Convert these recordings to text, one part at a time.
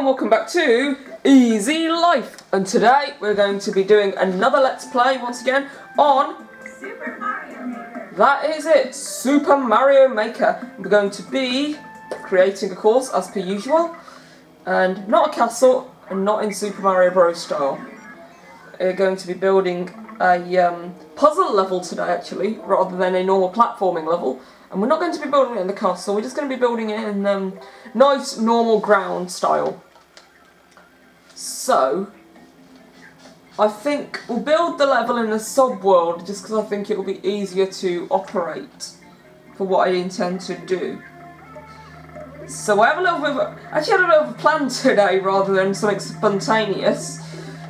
and welcome back to Easilife, and today we're going to be doing another Let's Play once again on Super Mario Maker. That is it, Super Mario Maker. We're going to be creating a course as per usual, and not a castle and not in Super Mario Bros style. We're going to be building a puzzle level today actually, rather than a normal platforming level. And we're not going to be building it in the castle, we're just going to be building it in nice, normal ground style. So, I think we'll build the level in a sub-world just because I think it'll be easier to operate for what I intend to do. So I have a little bit of actually had a little bit of a plan today rather than something spontaneous.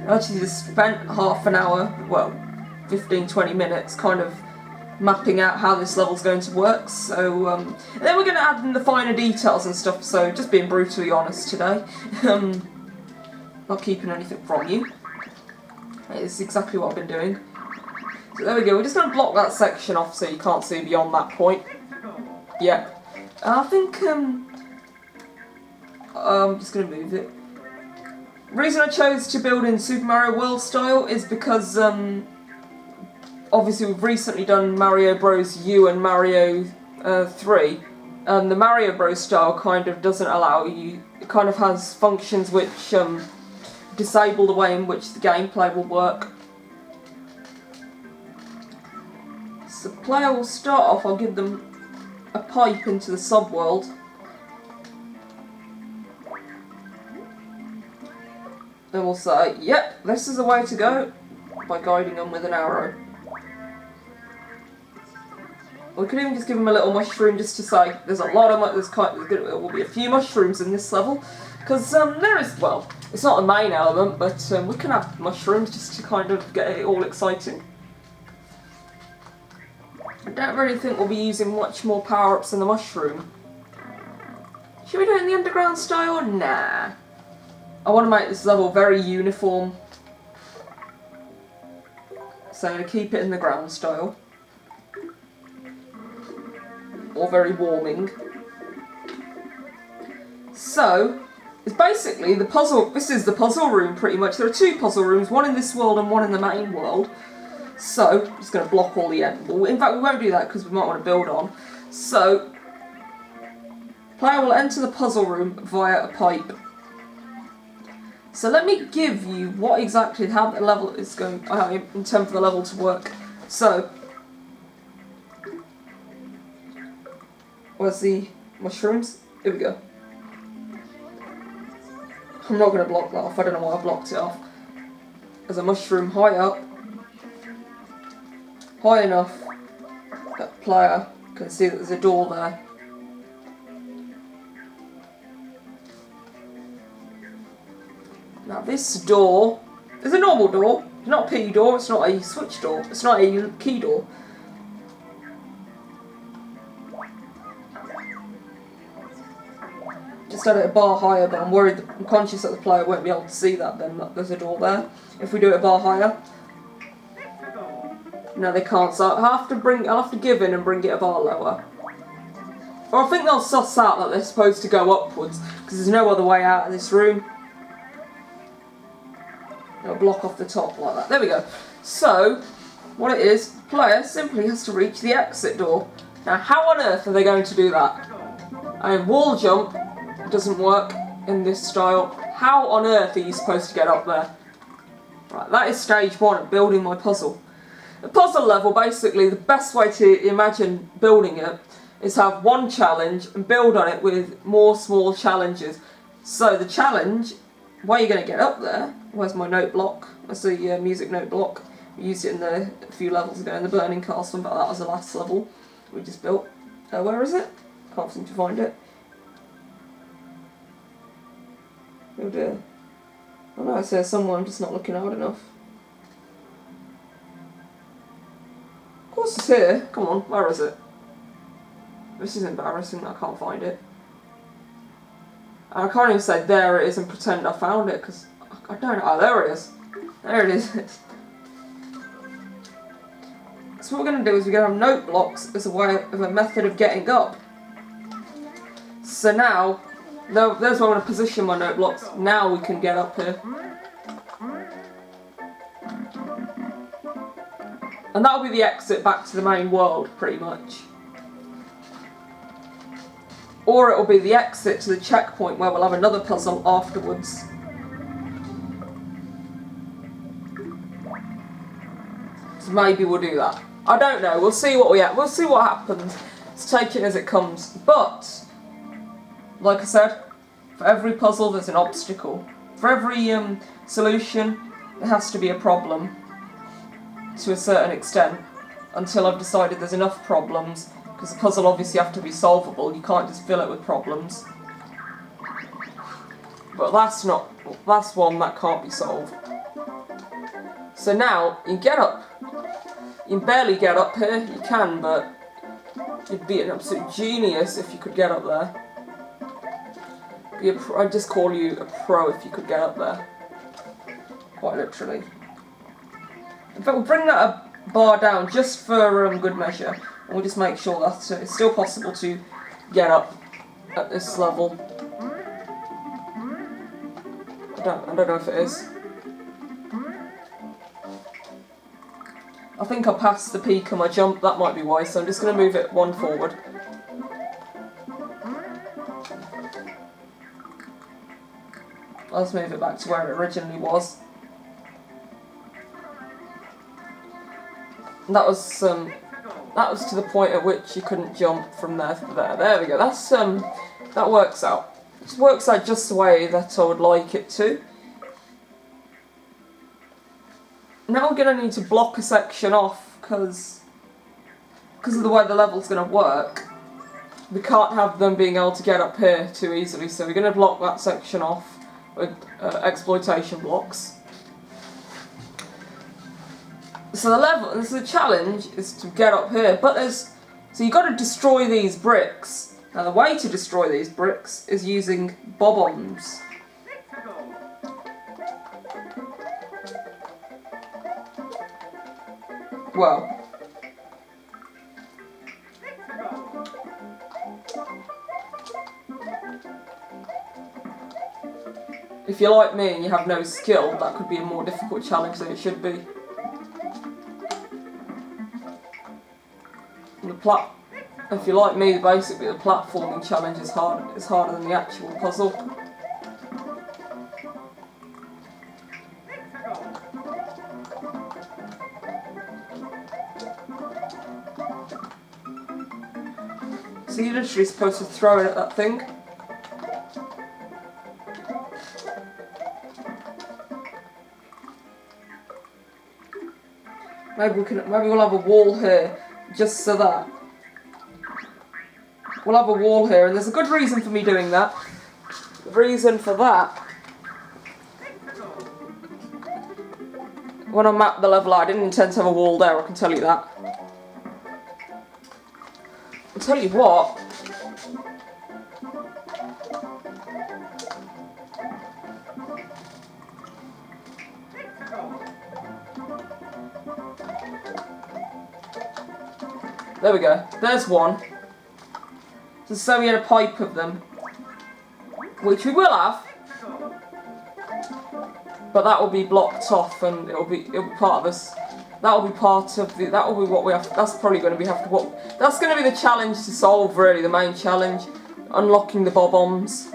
I actually just spent half an hour, well, 15-20 minutes kind of mapping out how this level's going to work, so and then we're going to add in the finer details and stuff, so just being brutally honest today. Not keeping anything from you. It's exactly what I've been doing. So there we go, we're just going to block that section off so you can't see beyond that point. Yeah. I think I'm just going to move it. The reason I chose to build in Super Mario World style is because obviously we've recently done Mario Bros U and Mario 3, and the Mario Bros style kind of doesn't allow you, it kind of has functions which disable the way in which the gameplay will work. So the player will start off, I'll give them a pipe into the sub-world. Then we'll say, yep, this is the way to go, by guiding them with an arrow. We could even just give them a little mushroom just to say there's a lot of there will be a few mushrooms in this level, because there is, well, it's not the main element, but we can have mushrooms just to kind of get it all exciting. I don't really think we'll be using much more power-ups than the mushroom. Should we do it in the underground style? Nah. I want to make this level very uniform, so I'm going to keep it in the ground style. Or very warming. So, it's basically the puzzle, this is the puzzle room pretty much. There are two puzzle rooms, one in this world and one in the main world. So, I'm just going to block all the end. Well, in fact, we won't do that because we might want to build on. So, player will enter the puzzle room via a pipe. So let me give you what exactly, how the level is going, in terms of the level to work. So, where's the mushrooms? Here we go. I'm not going to block that off, I don't know why I blocked it off. There's a mushroom high up. High enough that the player can see that there's a door there. Now this door is a normal door. It's not a P door, it's not a switch door, it's not a key door. Just had it a bar higher, but I'm conscious that the player won't be able to see that then, that there's a door there. If we do it a bar higher. No, they can't, so I'll have to give in and bring it a bar lower. Or I think they'll suss out that they're supposed to go upwards, because there's no other way out of this room. They'll block off the top like that. There we go. So, what it is, the player simply has to reach the exit door. Now, how on earth are they going to do that? I mean, wall jump doesn't work in this style. How on earth are you supposed to get up there? Right, that is stage one of building my puzzle. The puzzle level, basically, the best way to imagine building it is have one challenge and build on it with more small challenges. So the challenge, where you're going to get up there, where's my note block? That's the music note block. We used it in a few levels ago in the Burning Castle, but that was the last level we just built. Where is it? Can't seem to find it. Oh dear. Oh no, it's there somewhere, I'm just not looking hard enough. Of course it's here. Come on, where is it? This is embarrassing, I can't find it. I can't even say there it is and pretend I found it, because I don't know. Oh, there it is. There it is. So what we're going to do is we're going to have note blocks as a way of a method of getting up. So now, No, there's where I'm going to position my note blocks. Now we can get up here. And that'll be the exit back to the main world, pretty much. Or it'll be the exit to the checkpoint where we'll have another puzzle afterwards. So maybe we'll do that. I don't know. We'll see what we'll see what happens. Let's take it as it comes. But like I said, for every puzzle there's an obstacle. For every solution there has to be a problem to a certain extent until I've decided there's enough problems, because the puzzle obviously have to be solvable. You can't just fill it with problems. But that's one that can't be solved. So now you can get up. You can barely get up here. You can, but you'd be an absolute genius if you could get up there. I'd just call you a pro if you could get up there. Quite literally. In fact, we'll bring that a bar down just for good measure. And we'll just make sure that it's still possible to get up at this level. I don't know if it is. I think I passed the peak of my jump, that might be why, so I'm just going to move it one forward. Let's move it back to where it originally was. And that was to the point at which you couldn't jump from there to there. There we go. That works out. It works out just the way that I would like it to. Now I'm going to need to block a section off because of the way the level's going to work. We can't have them being able to get up here too easily, so we're going to block that section off with exploitation blocks. So the challenge is to get up here, so you've got to destroy these bricks. Now the way to destroy these bricks is using bob-ombs. Well, if you're like me and you have no skill, that could be a more difficult challenge than it should be. If you're like me, basically the platforming challenge is harder than the actual puzzle. So you're literally supposed to throw it at that thing. Maybe we'll have a wall here, just so that. We'll have a wall here, and there's a good reason for me doing that. The reason for that, when I mapped the level out, I didn't intend to have a wall there, I can tell you that. I'll tell you what. There we go. There's one. So we had a pipe of them, which we will have, but that will be blocked off, and it'll be part of this. That will be part of the. That will be what we have. That's probably going to be That's going to be the challenge to solve. Really, the main challenge, unlocking the bob-ombs.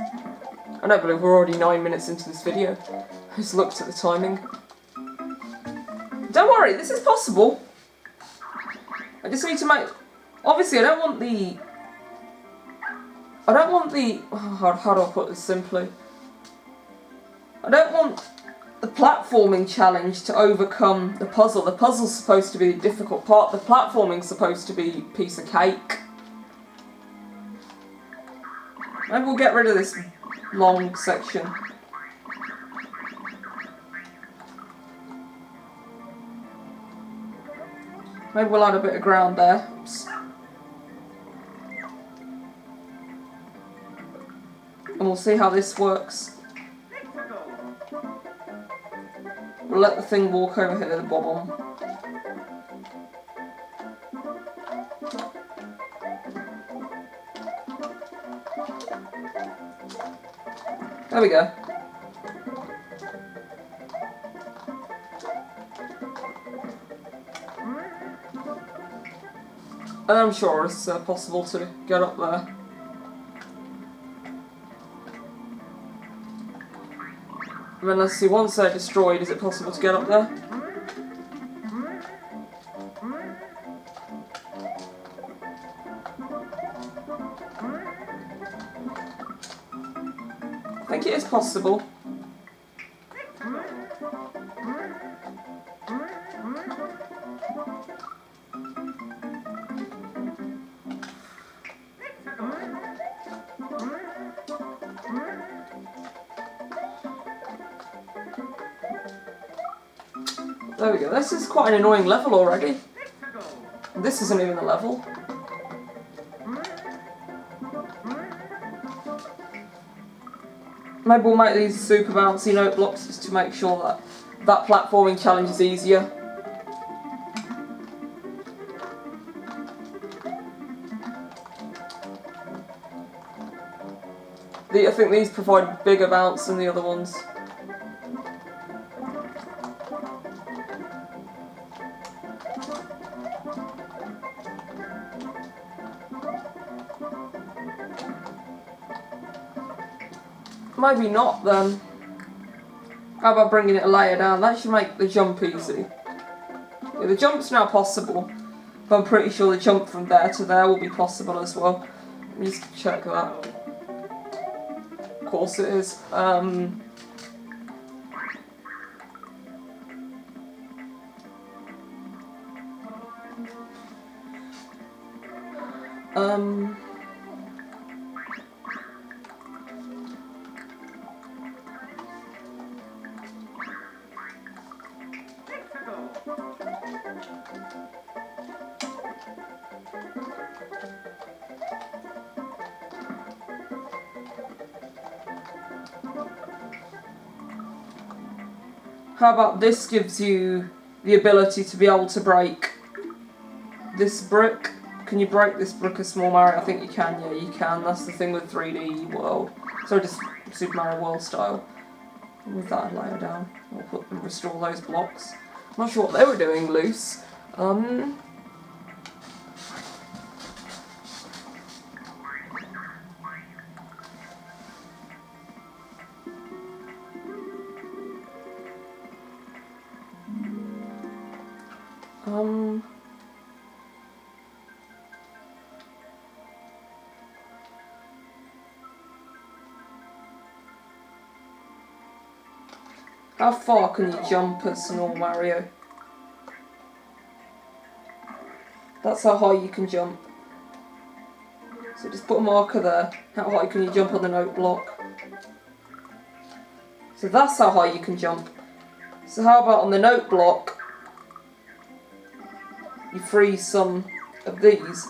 I don't believe we're already 9 minutes into this video. I just looked at the timing. Don't worry, this is possible. I just need to make. Obviously, I don't want the. How do I put this simply? I don't want the platforming challenge to overcome the puzzle. The puzzle's supposed to be the difficult part. The platforming's supposed to be a piece of cake. Maybe we'll get rid of this long section. Maybe we'll add a bit of ground there. Oops. And we'll see how this works. We'll let the thing walk over here, the bob-omb. There we go. And I'm sure it's possible to get up there. And then let's see, once they're destroyed, is it possible to get up there? I think it is possible. There we go. This is quite an annoying level already. This isn't even a level. Maybe we'll make these super bouncy note blocks just to make sure that that platforming challenge is easier. I think these provide bigger bounce than the other ones. Maybe not then. How about bringing it a layer down? That should make the jump easy. Yeah, the jump's now possible, but I'm pretty sure the jump from there to there will be possible as well. Let me just check that. Of course it is. How about this gives you the ability to be able to break this brick? Can you break this brick of Small Mario? I think you can, yeah, you can. That's the thing with 3D World. So just Super Mario World style. With that layer down, we'll put and restore those blocks. I'm not sure what they were doing loose. How far can you jump as Small Mario? That's how high you can jump. So just put a marker there. How high can you jump on the note block? So that's how high you can jump. So how about on the note block, you freeze some of these,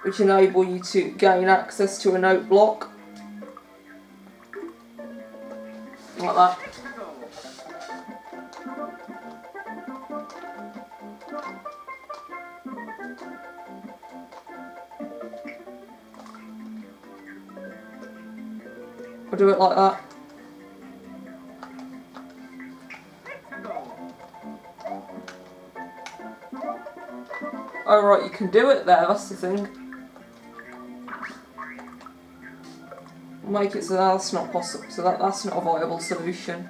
which enable you to gain access to a note block. Like that. Or do it like that. Oh right, you can do it there, that's the thing. Make it so that's not possible, so that's not a viable solution.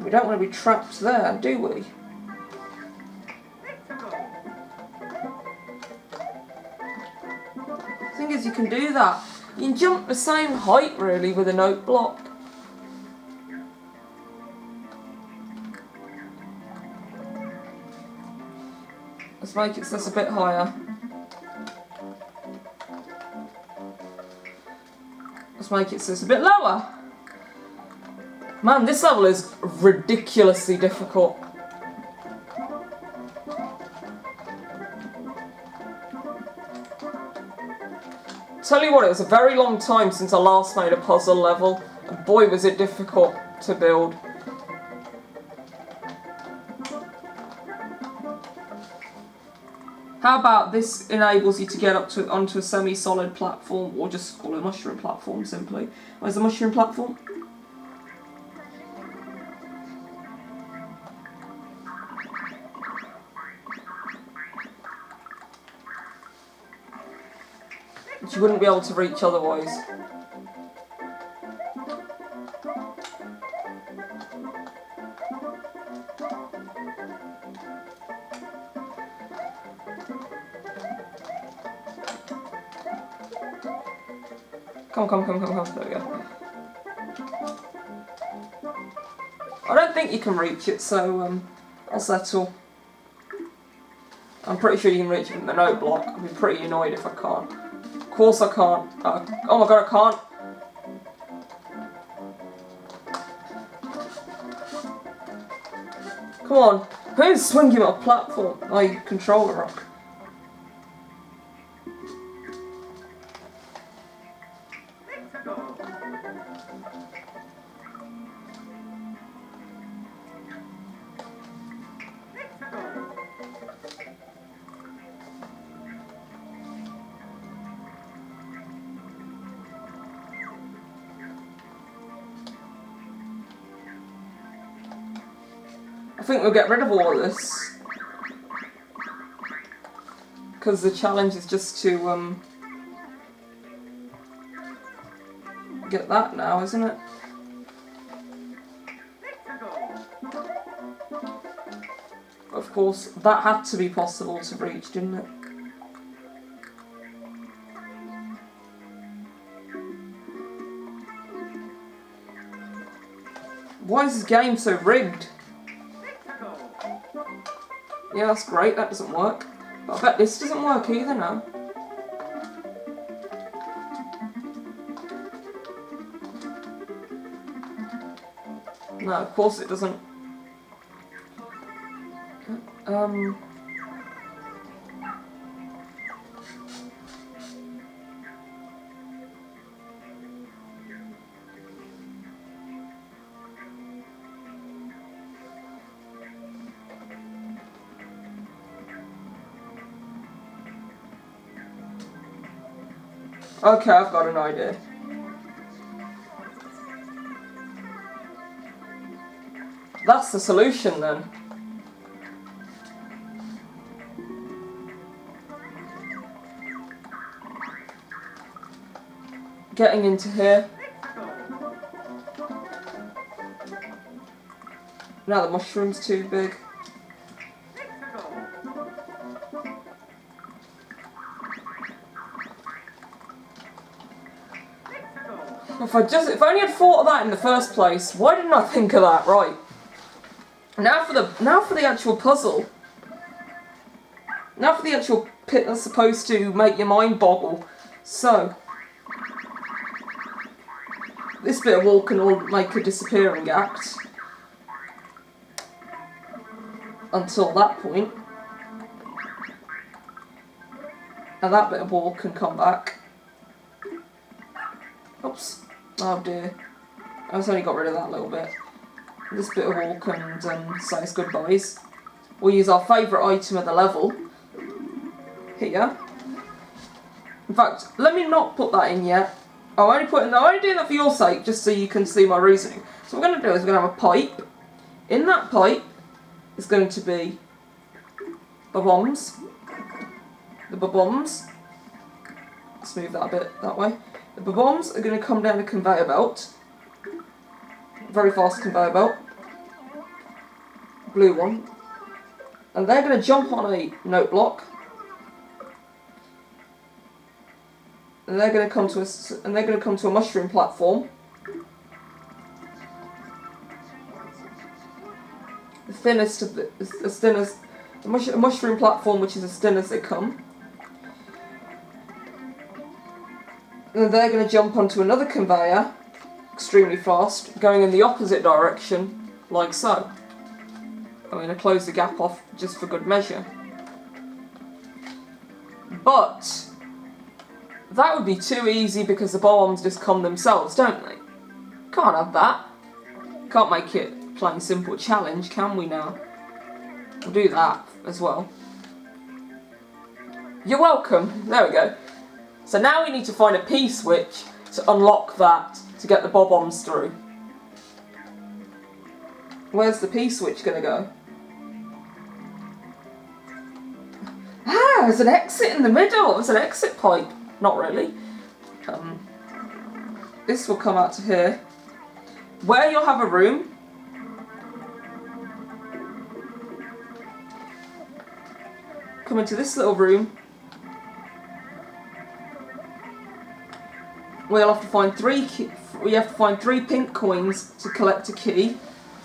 We don't want to be trapped there, do we? The thing is, you can do that. You can jump the same height, really, with a note block. Let's make it so it's a bit higher. Let's make it so it's a bit lower. Man, this level is ridiculously difficult. Tell you what, it was a very long time since I last made a puzzle level, and boy was it difficult to build. How about this enables you to get up to onto a semi-solid platform, or just call it a mushroom platform simply. Where's the mushroom platform? Which you wouldn't be able to reach otherwise. Come. There we go. I don't think you can reach it, so I'll settle. I'm pretty sure you can reach it from the note block. I'd be pretty annoyed if I can't. Of course I can't. Oh my god, I can't. Come on. Who's swinging on a platform? Oh, you control the rock. I think we'll get rid of all of this. Because the challenge is just to get that now, isn't it? Of course, that had to be possible to reach, didn't it? Why is this game so rigged? Yeah, that's great, that doesn't work. But I bet this doesn't work either now. No, of course it doesn't. Okay, I've got an idea. That's the solution then. Getting into here. Now the mushroom's too big. If I only had thought of that in the first place, why didn't I think of that? Right. Now for the actual puzzle. Now for the actual pit that's supposed to make your mind boggle. So this bit of wall can all make a disappearing act. Until that point. And that bit of wall can come back. Oops. Oh dear. I just only got rid of that little bit. This bit of wall can say its goodbyes. We'll use our favourite item of the level. Here. In fact, let me not put that in yet. I'm only doing that for your sake, just so you can see my reasoning. So what we're going to do is we're going to have a pipe. In that pipe is going to be bombs. The bombs. Let's move that a bit that way. The bombs are going to come down a conveyor belt. Very fast conveyor belt. Blue one. And they're going to jump on a note block. And they're going to come to a mushroom platform. A mushroom platform which is as thin as they come. And they're going to jump onto another conveyor, extremely fast, going in the opposite direction, like so. I'm going to close the gap off just for good measure. But that would be too easy because the bombs just come themselves, don't they? Can't have that. Can't make it plain simple challenge, can we now? We'll do that as well. You're welcome. There we go. So now we need to find a P-switch to unlock that, to get the bob-ombs through. Where's the P-switch going to go? Ah, there's an exit in the middle. There's an exit pipe. Not really. This will come out to here. Where you'll have a room. Come into this little room. We'll have to find we have to find 3 pink coins to collect a key.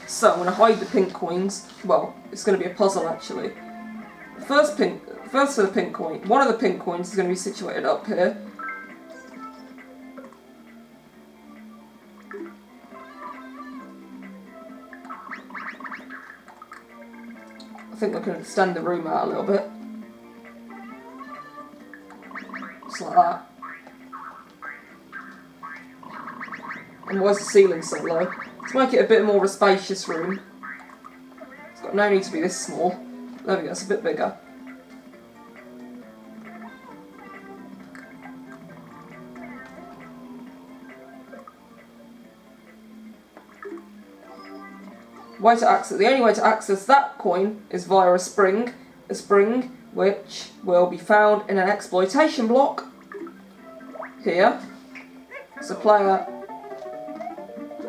So I'm going to hide the pink coins. Well, it's going to be a puzzle actually. First of the pink coin. One of the pink coins is going to be situated up here. I think we can extend the room out a little bit. Just like that. And why is the ceiling so low? Let's make it a bit more of a spacious room. It's got no need to be this small. There we go, it's a bit bigger. Way to access, the only way to access that coin is via a spring which will be found in an exploitation block here. So player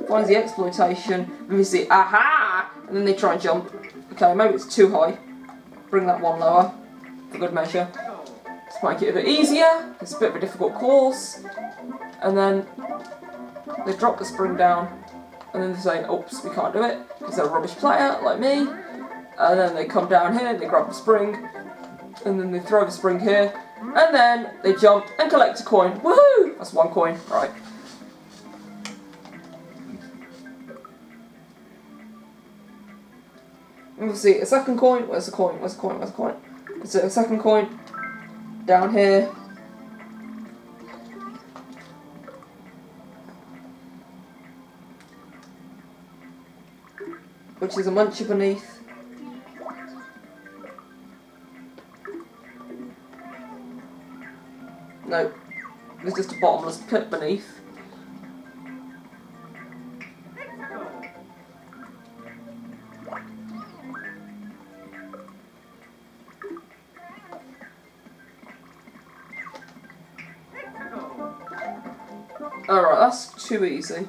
finds the exploitation, and we see aha, and then they try and jump. Okay, maybe it's too high. Bring that one lower for good measure. Just make it a bit easier. It's a bit of a difficult course, and then they drop the spring down. And then they say, oops, we can't do it, because they're a rubbish player, like me. And then they come down here, they grab the spring, and then they throw the spring here, and then they jump and collect a coin. Woohoo! That's 1 coin, right. And we'll see a second coin, where's the coin, where's the coin, where's the coin? It's a second coin, down here. Which is a muncher beneath. No, there's just a bottomless pit beneath. Alright, that's too easy.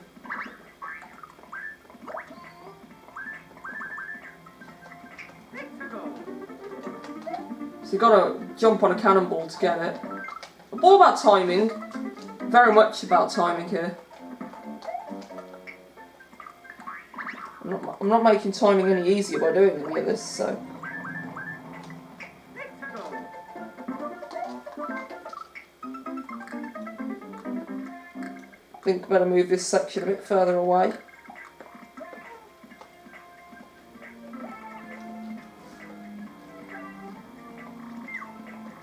So you've got to jump on a cannonball to get it. All about timing. Very much about timing here. I'm not making timing any easier by doing any of this, so. I think I better move this section a bit further away.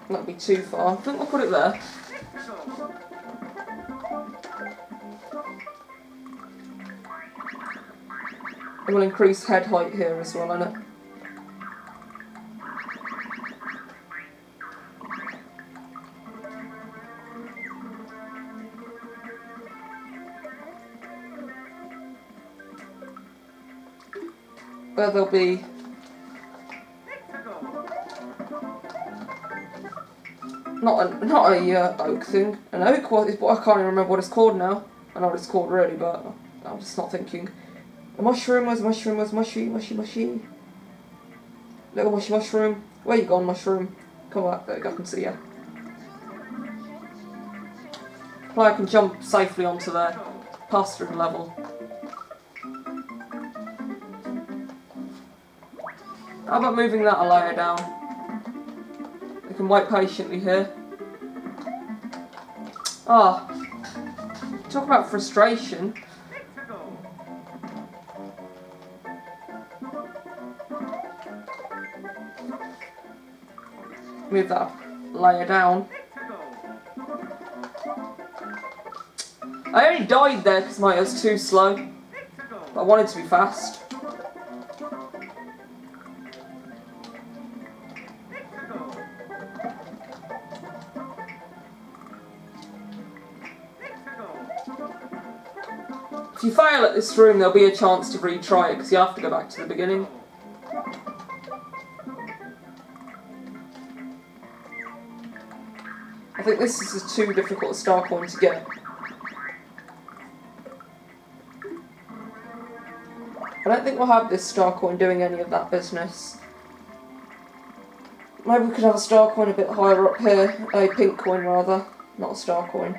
That'd be too far. I think we'll put it there. And we'll increase head height here as well, innit? Where there'll be not a oak thing. An oak is, but I can't even remember what it's called now. I know what it's called really, but I'm just not thinking. A mushroom, where's mushroom? Where's mushy? Little mushy mushroom. Where you gone, mushroom? Come back, there you go, I can see you. Player can jump safely onto there, pass through the level. How about moving that a layer down? We can wait patiently here. Ah, talk about frustration. Move that layer down. I only died there because mine was too slow. But I wanted to be fast. If you fail at this room, there'll be a chance to retry it because you have to go back to the beginning. I think this is too difficult a star coin to get. I don't think we'll have this star coin doing any of that business. Maybe we could have a star coin a bit higher up here. A pink coin rather, not a star coin.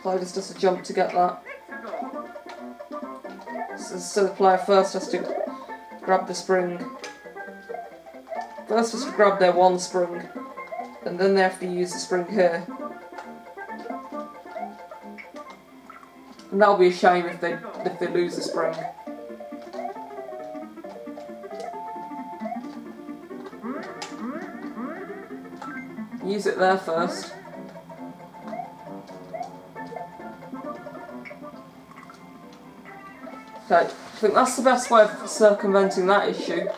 So it's just a jump to get that. So the player first has to grab the spring. First has to grab their one spring, and then they have to use the spring here. And that'll be a shame if they lose the spring. Use it there first. Okay, I think that's the best way of circumventing that issue.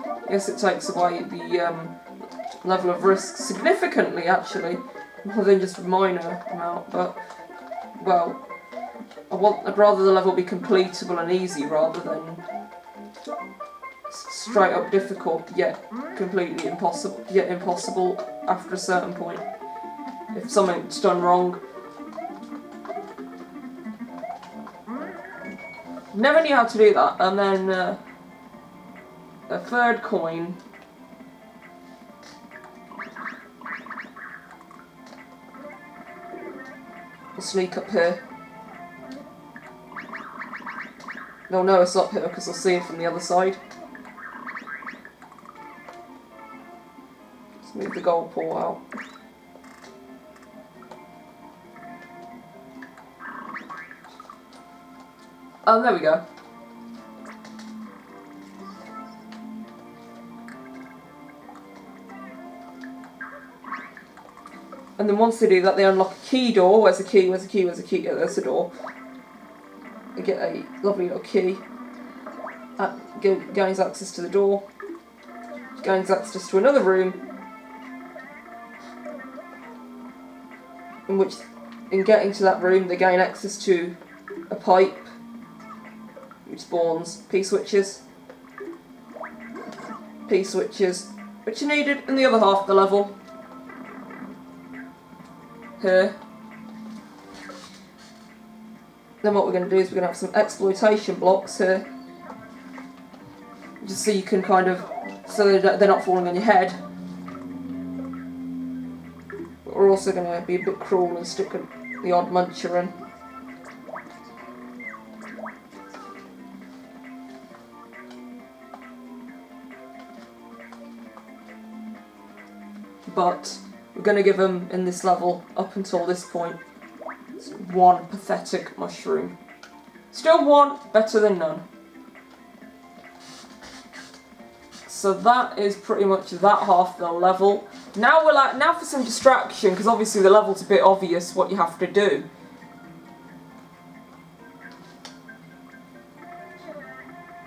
I guess it takes away the level of risk significantly, actually, more than just a minor amount. But well, I'd rather the level be completable and easy rather than straight up difficult yet completely impossible. Yet impossible after a certain point if something's done wrong. Never knew how to do that, and then a third coin. I'll sneak up here. They'll know it's up here because they'll see it from the other side. Let's move the gold paw out. Oh, there we go. And then once they do that, they unlock a key door. Where's the key? Where's the key? Where's the key? Yeah, there's the door. They get a lovely little key. Gains access to the door. Gains access to another room. In getting to that room, they gain access to a pipe, which spawns P-switches, which are needed in the other half of the level. Here. Then what we're going to do is we're going to have some exploitation blocks here, just so you can kind of, so they're not falling on your head. But we're also going to be a bit cruel and stick the odd muncher in. But we're going to give them, in this level, up until this point, one pathetic mushroom. Still one, better than none. So that is pretty much that half of the level. Now for some distraction, because obviously the level's a bit obvious what you have to do.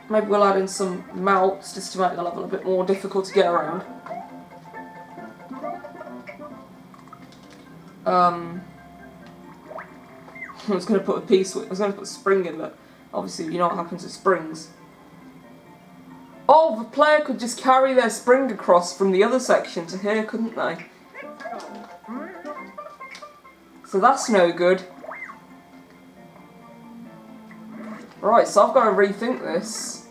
Maybe we'll add in some melts just to make the level a bit more difficult to get around. I was going to put a spring in, but obviously you know what happens with springs. Oh, the player could just carry their spring across from the other section to here, couldn't they? So that's no good. Right, so I've got to rethink this.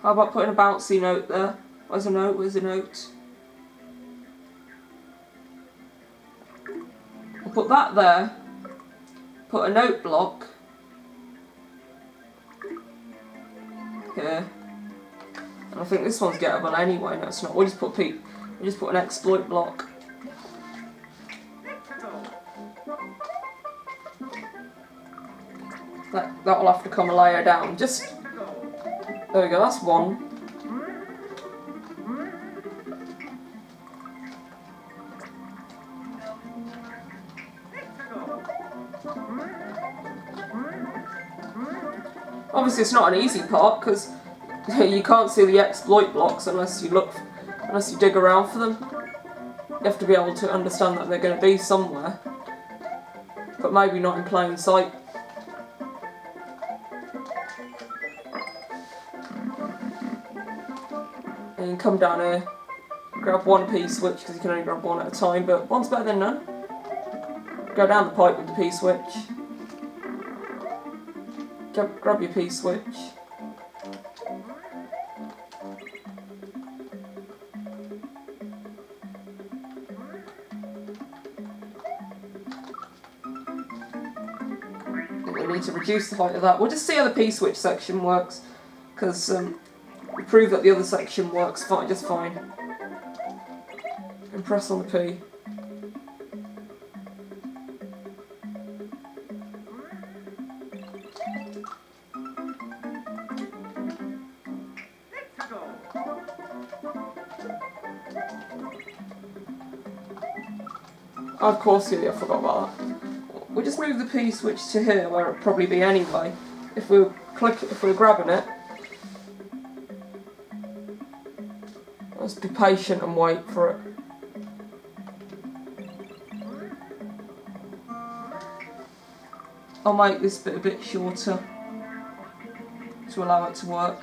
How about putting a bouncy note there? Where's a note? Where's a note? I'll put that there. Put a note block here. And I think this one's gettable anyway. No, it's not. We'll just put an exploit block. That'll have to come a layer down. Just there we go. That's one. Obviously, it's not an easy part because You can't see the exploit blocks unless you dig around for them. You have to be able to understand that they're going to be somewhere, but maybe not in plain sight. And you can come down here, grab one P-switch because you can only grab one at a time, but one's better than none. Go down the pipe with the P-switch. Grab your P-switch. We need to reduce the height of that. We'll just see how the P-switch section works, because we proved that the other section works just fine. And press on the P. Oh, of course, yeah, I forgot about that. We'll just move the P switch to here, where it'll probably be anyway. If we're grabbing it, let's be patient and wait for it. I'll make this bit a bit shorter to allow it to work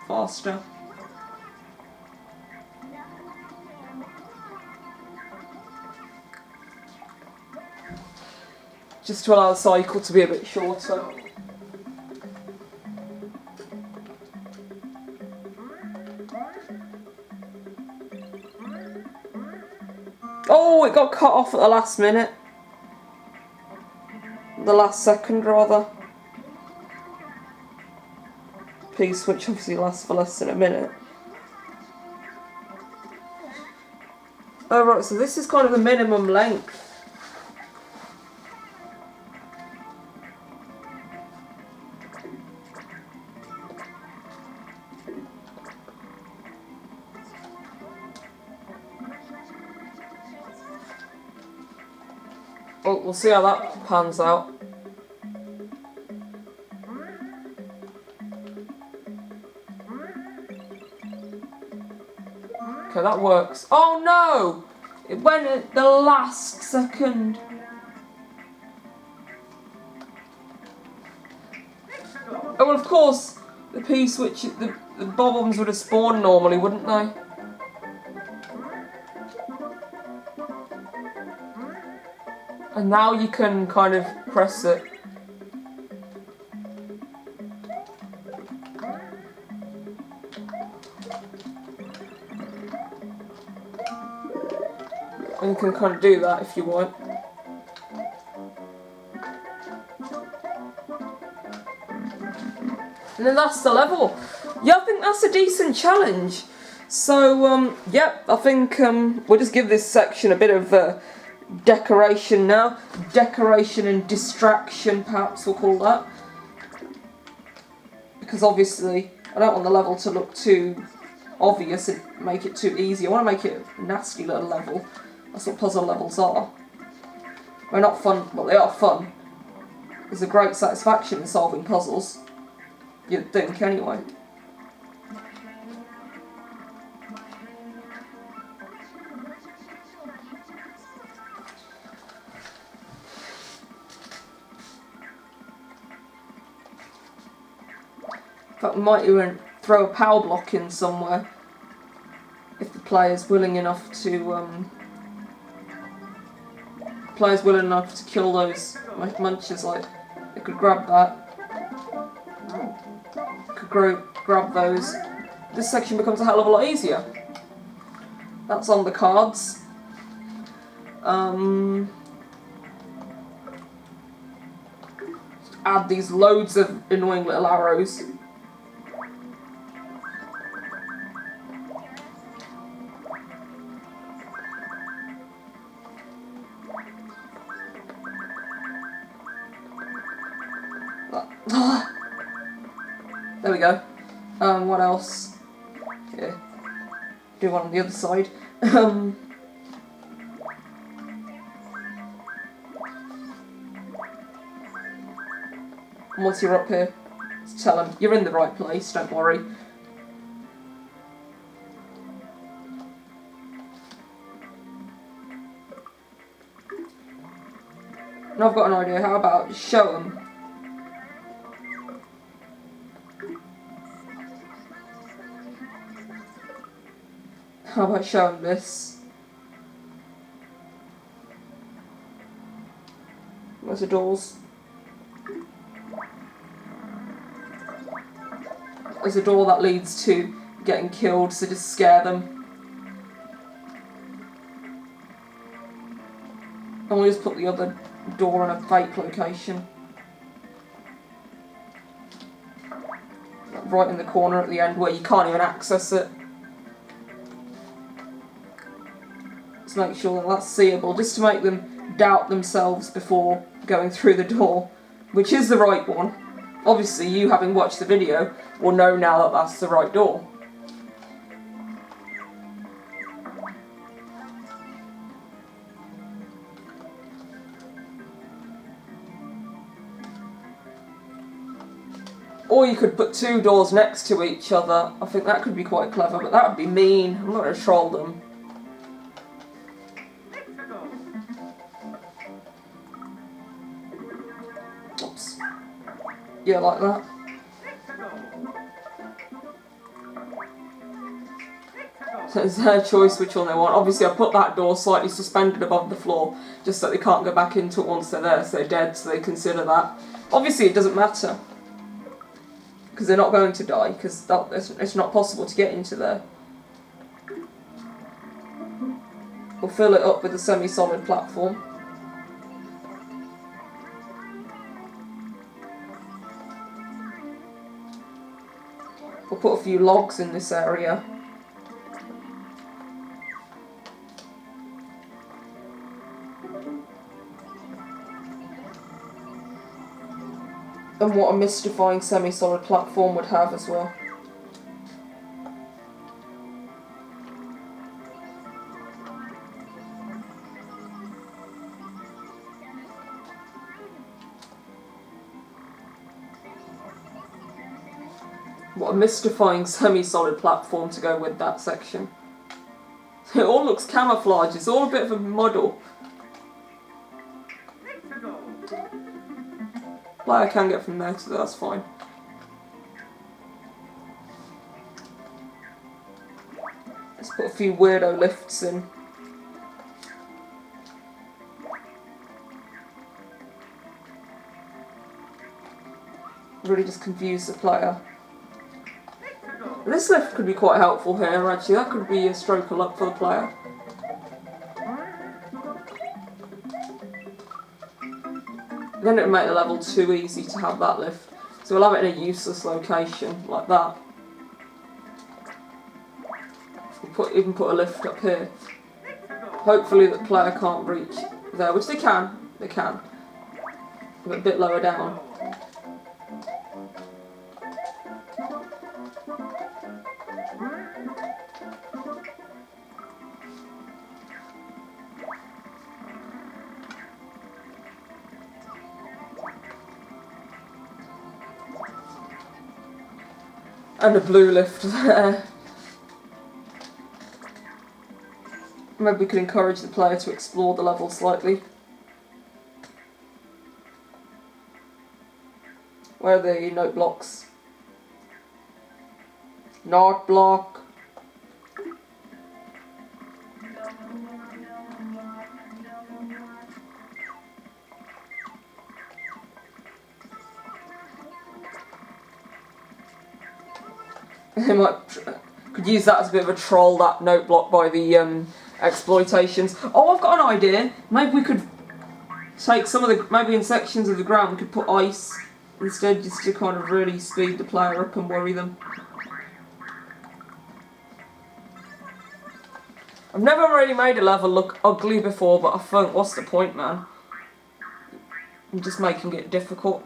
faster. Just to allow the cycle to be a bit shorter. Oh, it got cut off at the last minute. The last second, rather. P-switch obviously lasts for less than a minute. Oh, right, so this is kind of the minimum length. Well, we'll see how that pans out. Okay, that works. Oh no! It went at the last second. Oh, well, of course, the P-switch, the bob-ombs would have spawned normally, wouldn't they? And now you can kind of press it. And you can kind of do that if you want. And then that's the level. Yeah, I think that's a decent challenge. So, yep, I think we'll just give this section a bit of decoration now. Decoration and distraction, perhaps we'll call that. Because obviously, I don't want the level to look too obvious and make it too easy. I want to make it a nasty little level. That's what puzzle levels are. They're not fun, well, they are fun. There's a great satisfaction in solving puzzles. You'd think, anyway. In fact, we might even throw a power block in somewhere if the player's willing enough to kill those munchers. Like, they could grab that. Grab those. This section becomes a hell of a lot easier. That's on the cards. Add these loads of annoying little arrows. There we go. What else? Yeah. Do one on the other side. Once you're up here, just tell them you're in the right place, don't worry. And I've got an idea. How about show them? How about showing this? Where's the doors? There's a door that leads to getting killed, so just scare them. And we'll just put the other door in a fake location. Right in the corner at the end where you can't even access it. Let's make sure that that's seeable, just to make them doubt themselves before going through the door, which is the right one. Obviously, you having watched the video will know now that that's the right door. Or you could put two doors next to each other. I think that could be quite clever, but that would be mean. I'm not going to troll them. Oops. Yeah, like that. So it's their choice which one they want. Obviously, I put that door slightly suspended above the floor, just so they can't go back into it once they're there, so they're dead, so they consider that. Obviously, it doesn't matter, because they're not going to die, because it's not possible to get into there. We'll fill it up with a semi-solid platform. We'll put a few logs in this area. And what a mystifying semi-solid platform would have as well. What a mystifying semi-solid platform to go with that section. It all looks camouflage, it's all a bit of a muddle. Like I can get from there, so that's fine. Let's put a few weirdo lifts in. Really just confuse the player. This lift could be quite helpful here, actually. That could be a stroke of luck for the player. Then it would make the level too easy to have that lift. So we'll have it in a useless location, like that. We'll even put a lift up here. Hopefully the player can't reach there, which they can. They can. But a bit lower down. And a blue lift there. Maybe we could encourage the player to explore the level slightly. Where are the note blocks? Note block. They could use that as a bit of a troll, that note block by the exploitations. Oh, I've got an idea. Maybe we could take some of the, maybe in sections of the ground we could put ice instead, just to kind of really speed the player up and worry them. I've never really made a level look ugly before, but I think, what's the point, man? I'm just making it difficult.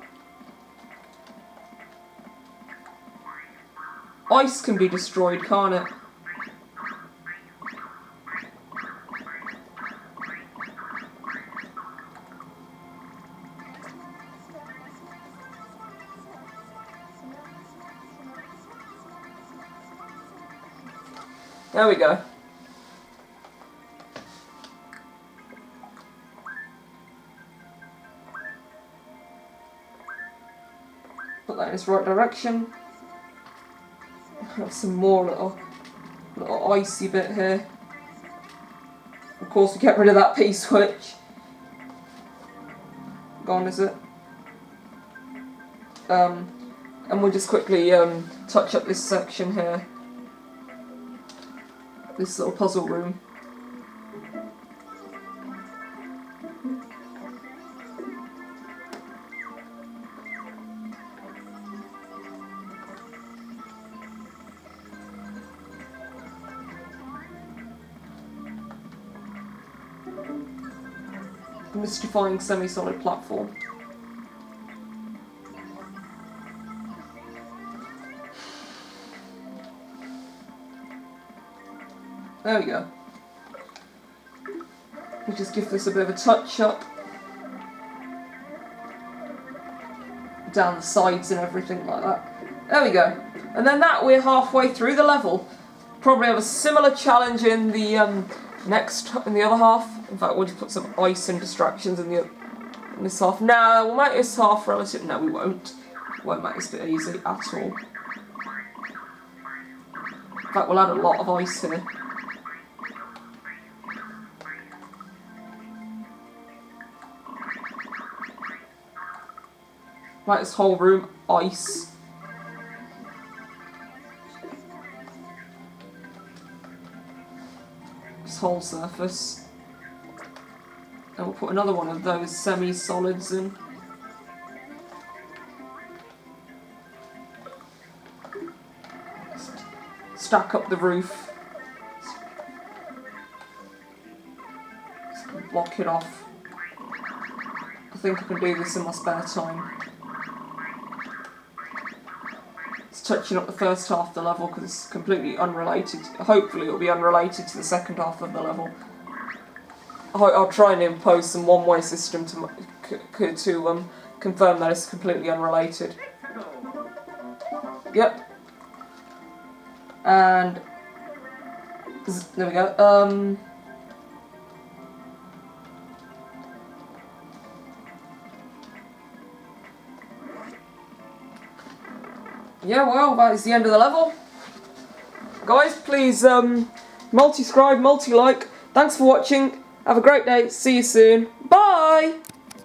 Ice can be destroyed, can't it? There we go. this right direction. Have some more little icy bit here. Of course, we get rid of that P switch. Gone, is it? And we'll just quickly touch up this section here. This little puzzle room. Mystifying semi-solid platform. There we go. We'll just give this a bit of a touch up. Down the sides and everything like that. There we go. And then we're halfway through the level. Probably have a similar challenge in the in the other half. In fact, we'll just put some ice and distractions in this half. No, we'll make this half relative. No, we won't. Won't make this bit easy at all. In fact, we'll add a lot of ice here. Like this whole room, ice. This whole surface. And we'll put another one of those semi-solids in. Stack up the roof. Just block it off. I think I can do this in my spare time. It's touching up the first half of the level because it's completely unrelated. Hopefully it'll be unrelated to the second half of the level. I'll try and impose some one-way system to confirm that it's completely unrelated. Yep. And there we go. Yeah, well, that is the end of the level. Guys, please multi-scribe, multi-like. Thanks for watching. Have a great day. See you soon.